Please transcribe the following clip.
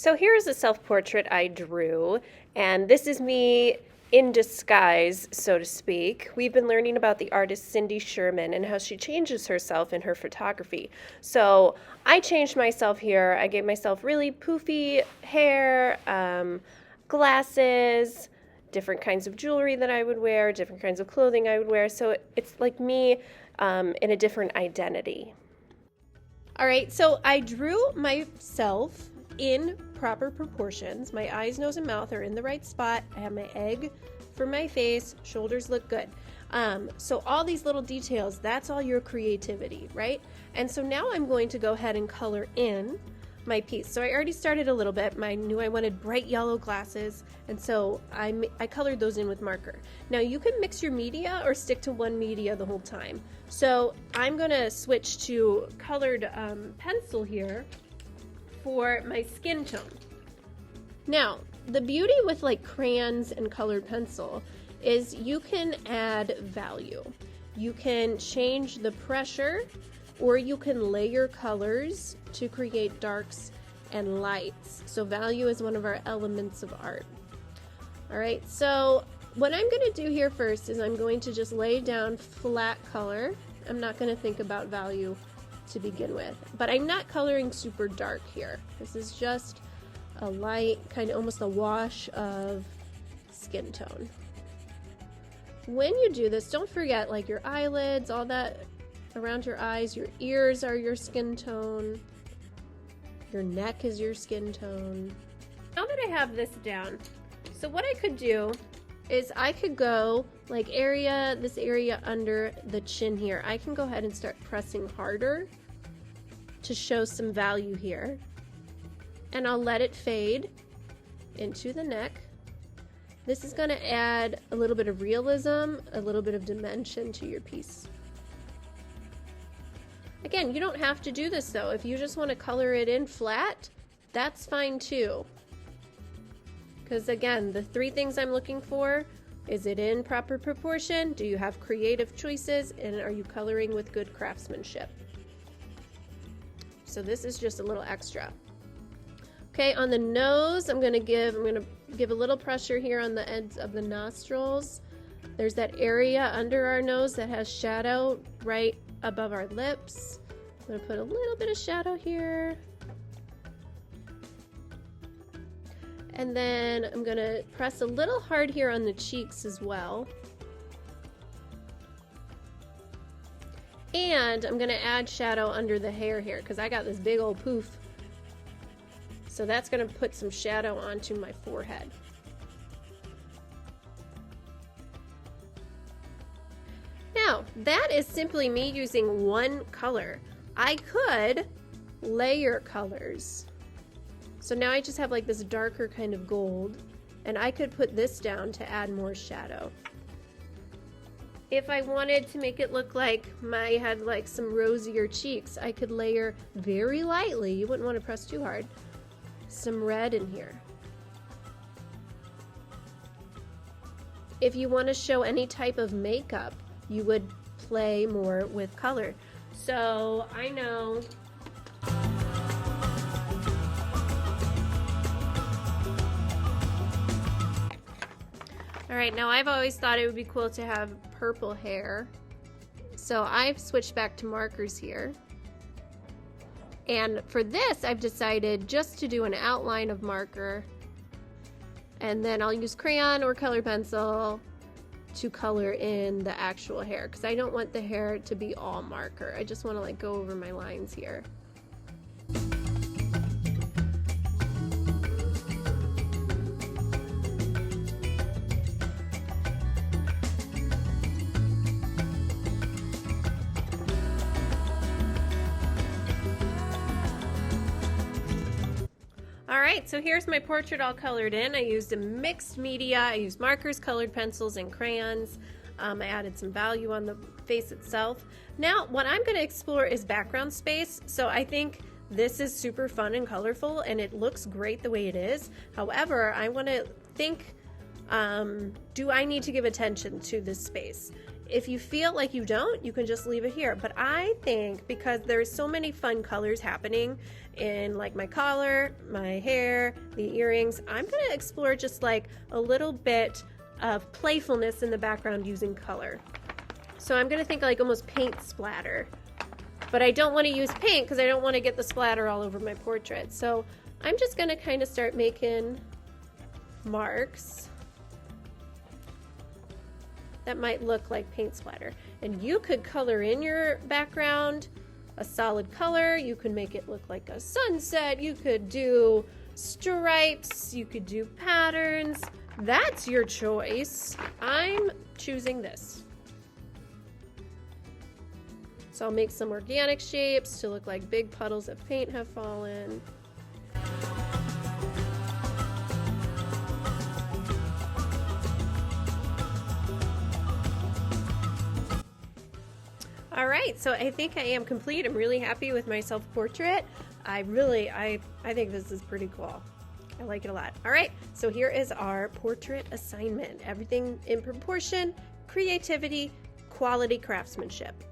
So here's a self-portrait I drew, and this is me in disguise, so to speak. We've been learning about the artist Cindy Sherman and how she changes herself in her photography. So I changed myself here. I gave myself really poofy hair, glasses, different kinds of jewelry that I would wear, different kinds of clothing I would wear. So it's like me in a different identity. All right, so I drew myself in proper proportions. My eyes, nose, and mouth are in the right spot. I have my egg for my face. Shoulders look good. So all these little details, that's all your creativity, right? And so now I'm going to go ahead and color in my piece. So I already started a little bit. I knew I wanted bright yellow glasses, and so I colored those in with marker. Now you can mix your media or stick to one media the whole time. So I'm gonna switch to colored pencil here for my skin tone. Now, the beauty with like crayons and colored pencil is you can add value. You can change the pressure, or you can layer colors to create darks and lights. So value is one of our elements of art. All right, so what I'm gonna do here first is I'm going to just lay down flat color. I'm not gonna think about value to begin with, but I'm not coloring super dark here. This is just a light, kind of almost a wash of skin tone. When you do this, don't forget like your eyelids, all that around your eyes, your ears are your skin tone, your neck is your skin tone. Now that I have this down, so what I could do is I could go like this area under the chin here. I can go ahead and start pressing harder to show some value here. And I'll let it fade into the neck. This is gonna add a little bit of realism, a little bit of dimension to your piece. Again, you don't have to do this though. If you just want to color it in flat, that's fine too. Because again, the three things I'm looking for: is it in proper proportion? Do you have creative choices? And are you coloring with good craftsmanship? So this is just a little extra. Okay, on the nose, I'm gonna give a little pressure here on the ends of the nostrils. There's that area under our nose that has shadow right above our lips. I'm gonna put a little bit of shadow here. And then I'm gonna press a little hard here on the cheeks as well. And I'm gonna add shadow under the hair here because I got this big old poof. So that's gonna put some shadow onto my forehead. Now, that is simply me using one color. I could layer colors. So now I just have like this darker kind of gold, and I could put this down to add more shadow. If I wanted to make it look like I had like some rosier cheeks, I could layer very lightly, you wouldn't want to press too hard, some red in here. If you want to show any type of makeup, you would play more with color. So I know all right, now I've always thought it would be cool to have purple hair. So I've switched back to markers here. And for this, I've decided just to do an outline of marker, and then I'll use crayon or colored pencil to color in the actual hair, because I don't want the hair to be all marker. I just want to like go over my lines here. Alright, so here's my portrait all colored in. I used a mixed media. I used markers, colored pencils, and crayons. I added some value on the face itself. Now, what I'm going to explore is background space. So I think this is super fun and colorful, and it looks great the way it is. However, I want to think, do I need to give attention to this space? If you feel like you don't, you can just leave it here. But I think because there's so many fun colors happening in like my collar, my hair, the earrings, I'm gonna explore just like a little bit of playfulness in the background using color. So I'm gonna think like almost paint splatter. But I don't want to use paint because I don't want to get the splatter all over my portrait. So I'm just gonna kind of start making marks that might look like paint splatter. And you could color in your background a solid color. You could make it look like a sunset. You could do stripes. You could do patterns. That's your choice. I'm choosing this. So I'll make some organic shapes to look like big puddles of paint have fallen. All right, so I think I am complete. I'm really happy with my self-portrait. I think this is pretty cool. I like it a lot. All right, so here is our portrait assignment. Everything in proportion, creativity, quality craftsmanship.